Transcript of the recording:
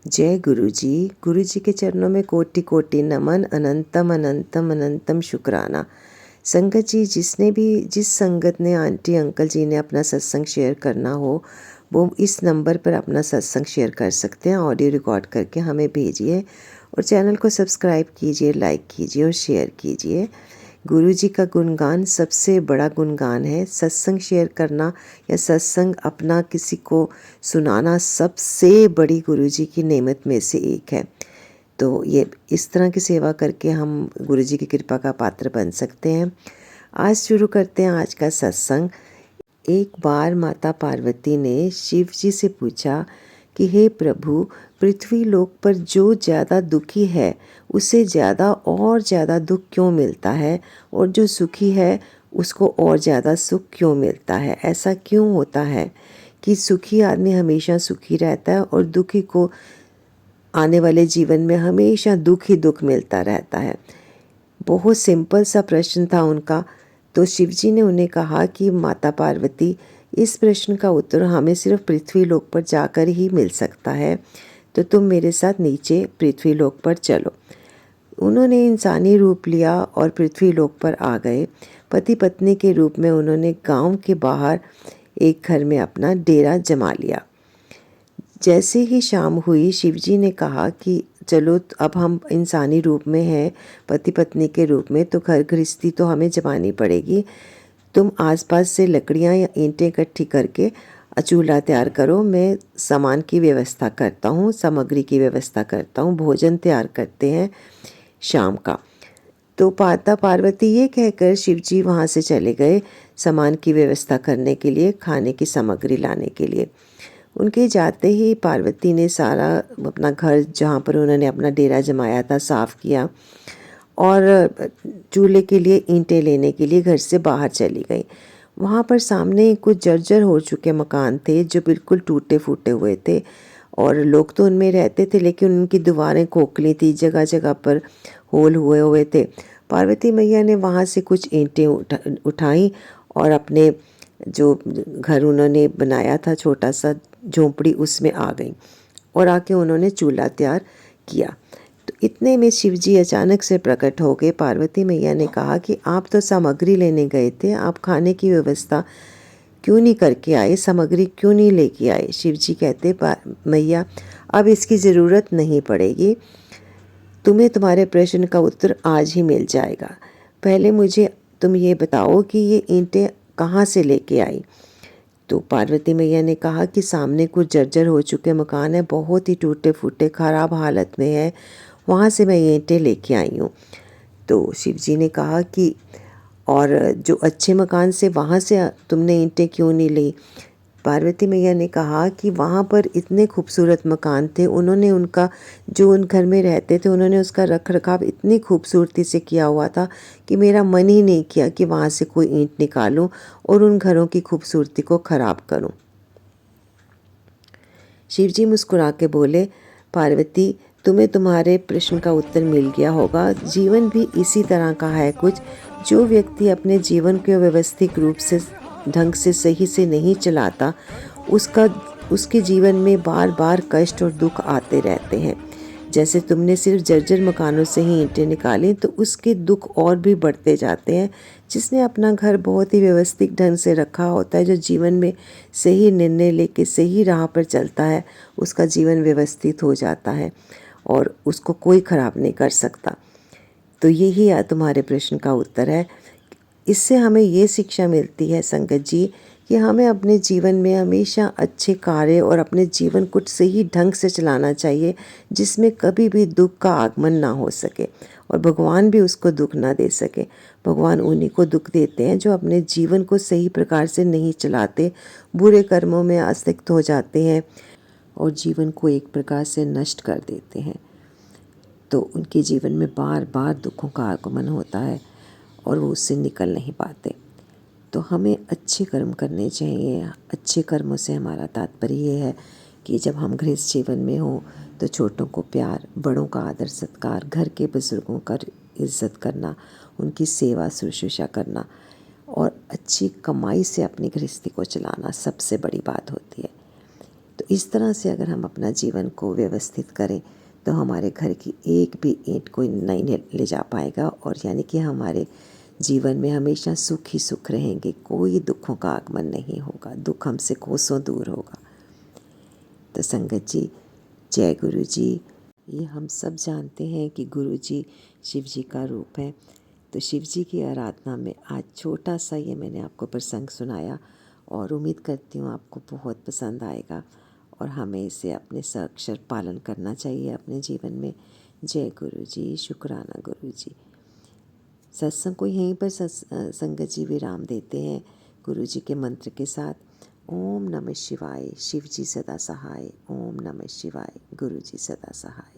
जय गुरु जी के चरणों में कोटि कोटि नमन, अनंतम अनंतम अनंतम शुक्राना। संगत जी, जिस संगत ने आंटी अंकल जी ने अपना सत्संग शेयर करना हो, वो इस नंबर पर अपना सत्संग शेयर कर सकते हैं। ऑडियो रिकॉर्ड करके हमें भेजिए और चैनल को सब्सक्राइब कीजिए, लाइक कीजिए और शेयर कीजिए। गुरु जी का गुणगान सबसे बड़ा गुणगान है। सत्संग शेयर करना या सत्संग अपना किसी को सुनाना सबसे बड़ी गुरु जी की नेमत में से एक है। तो ये इस तरह की सेवा करके हम गुरु जी की कृपा का पात्र बन सकते हैं। आज शुरू करते हैं आज का सत्संग। एक बार माता पार्वती ने शिव जी से पूछा कि हे प्रभु, पृथ्वी लोक पर जो ज़्यादा दुखी है उसे ज़्यादा और ज़्यादा दुख क्यों मिलता है, और जो सुखी है उसको और ज़्यादा सुख क्यों मिलता है? ऐसा क्यों होता है कि सुखी आदमी हमेशा सुखी रहता है और दुखी को आने वाले जीवन में हमेशा दुख ही दुख मिलता रहता है? बहुत सिंपल सा प्रश्न था उनका। तो शिवजी ने उन्हें कहा कि माता पार्वती, इस प्रश्न का उत्तर हमें सिर्फ पृथ्वी लोक पर जाकर ही मिल सकता है, तो तुम मेरे साथ नीचे पृथ्वी लोक पर चलो। उन्होंने इंसानी रूप लिया और पृथ्वी लोक पर आ गए। पति पत्नी के रूप में उन्होंने गांव के बाहर एक घर में अपना डेरा जमा लिया। जैसे ही शाम हुई, शिवजी ने कहा कि चलो अब हम इंसानी रूप में हैं, पति पत्नी के रूप में, तो घर गृहस्थी तो हमें जमानी पड़ेगी। तुम आसपास से लकड़ियाँ या ईंटें इकट्ठी करके चूल्हा तैयार करो, मैं सामान की व्यवस्था करता हूँ, सामग्री की व्यवस्था करता हूँ, भोजन तैयार करते हैं शाम का। तो माता पार्वती ये कहकर शिवजी वहाँ से चले गए सामान की व्यवस्था करने के लिए, खाने की सामग्री लाने के लिए। उनके जाते ही पार्वती ने सारा अपना घर, जहाँ पर उन्होंने अपना डेरा जमाया था, साफ़ किया और चूल्हे के लिए ईंटें लेने के लिए घर से बाहर चली गई। वहाँ पर सामने कुछ जर्जर हो चुके मकान थे जो बिल्कुल टूटे फूटे हुए थे, और लोग तो उनमें रहते थे लेकिन उनकी दीवारें खोखली थी, जगह जगह पर होल हुए हुए थे। पार्वती मैया ने वहाँ से कुछ ईंटें उठाई और अपने जो घर उन्होंने बनाया था, छोटा सा झोंपड़ी, उसमें आ गई और आके उन्होंने चूल्हा तैयार किया। तो इतने में शिवजी अचानक से प्रकट हो गए। पार्वती मैया ने कहा कि आप तो सामग्री लेने गए थे, आप खाने की व्यवस्था क्यों नहीं करके आए, सामग्री क्यों नहीं लेके आए? शिवजी कहते, मैया अब इसकी ज़रूरत नहीं पड़ेगी, तुम्हें तुम्हारे प्रश्न का उत्तर आज ही मिल जाएगा। पहले मुझे तुम ये बताओ कि ये ईंटें कहाँ से लेके आई? तो पार्वती मैया ने कहा कि सामने कुछ जर्जर हो चुके मकान है, बहुत ही टूटे फूटे ख़राब हालत में है, वहाँ से मैं ये ईंटें लेके आई हूँ। तो शिवजी ने कहा कि और जो अच्छे मकान से, वहाँ से तुमने ईंटें क्यों नहीं ली? पार्वती मैया ने कहा कि वहाँ पर इतने खूबसूरत मकान थे, उन्होंने उनका, जो उन घर में रहते थे, उन्होंने उसका रख रखाव इतनी खूबसूरती से किया हुआ था कि मेरा मन ही नहीं किया कि वहाँ से कोई ईंट निकालूं और उन घरों की खूबसूरती को ख़राब करूं। शिवजी मुस्कुरा के बोले, पार्वती, तुम्हें तुम्हारे प्रश्न का उत्तर मिल गया होगा। जीवन भी इसी तरह का है कुछ। जो व्यक्ति अपने जीवन को व्यवस्थित रूप से, ढंग से, सही से नहीं चलाता, उसके जीवन में बार बार कष्ट और दुख आते रहते हैं। जैसे तुमने सिर्फ जर्जर मकानों से ही ईंटें निकाली, तो उसके दुख और भी बढ़ते जाते हैं। जिसने अपना घर बहुत ही व्यवस्थित ढंग से रखा होता है, जो जीवन में सही निर्णय लेके सही राह पर चलता है, उसका जीवन व्यवस्थित हो जाता है और उसको कोई ख़राब नहीं कर सकता। तो यही तुम्हारे प्रश्न का उत्तर है। इससे हमें ये शिक्षा मिलती है संगत जी कि हमें अपने जीवन में हमेशा अच्छे कार्य और अपने जीवन को सही ढंग से चलाना चाहिए, जिसमें कभी भी दुख का आगमन ना हो सके और भगवान भी उसको दुख ना दे सके। भगवान उन्हीं को दुख देते हैं जो अपने जीवन को सही प्रकार से नहीं चलाते, बुरे कर्मों में आसक्त हो जाते हैं और जीवन को एक प्रकार से नष्ट कर देते हैं। तो उनके जीवन में बार बार दुखों का आगमन होता है और वो उससे निकल नहीं पाते। तो हमें अच्छे कर्म करने चाहिए। अच्छे कर्मों से हमारा तात्पर्य ये है कि जब हम गृहस्थ जीवन में हों तो छोटों को प्यार, बड़ों का आदर सत्कार, घर के बुजुर्गों का इज्जत करना, उनकी सेवा शुश्रूषा करना और अच्छी कमाई से अपनी गृहस्थी को चलाना सबसे बड़ी बात होती है। तो इस तरह से अगर हम अपना जीवन को व्यवस्थित करें तो हमारे घर की एक भी ईंट कोई नहीं ले जा पाएगा, और यानी कि हमारे जीवन में हमेशा सुख ही सुख रहेंगे, कोई दुखों का आगमन नहीं होगा, दुख हमसे कोसों दूर होगा। तो संगत जी, जय गुरु जी। ये हम सब जानते हैं कि गुरु जी शिव जी का रूप है। तो शिव जी की आराधना में आज छोटा सा ये मैंने आपको प्रसंग सुनाया, और उम्मीद करती हूँ आपको बहुत पसंद आएगा और हमें इसे अपने सअक्षर पालन करना चाहिए अपने जीवन में। जय गुरु जी, शुक्राना गुरु जी। सत्संग को यहीं पर संगत जी विराम देते हैं गुरु जी के मंत्र के साथ। ओम नमः शिवाय, शिव जी सदा सहाय। ओम नमः शिवाय, गुरु जी सदा सहाय।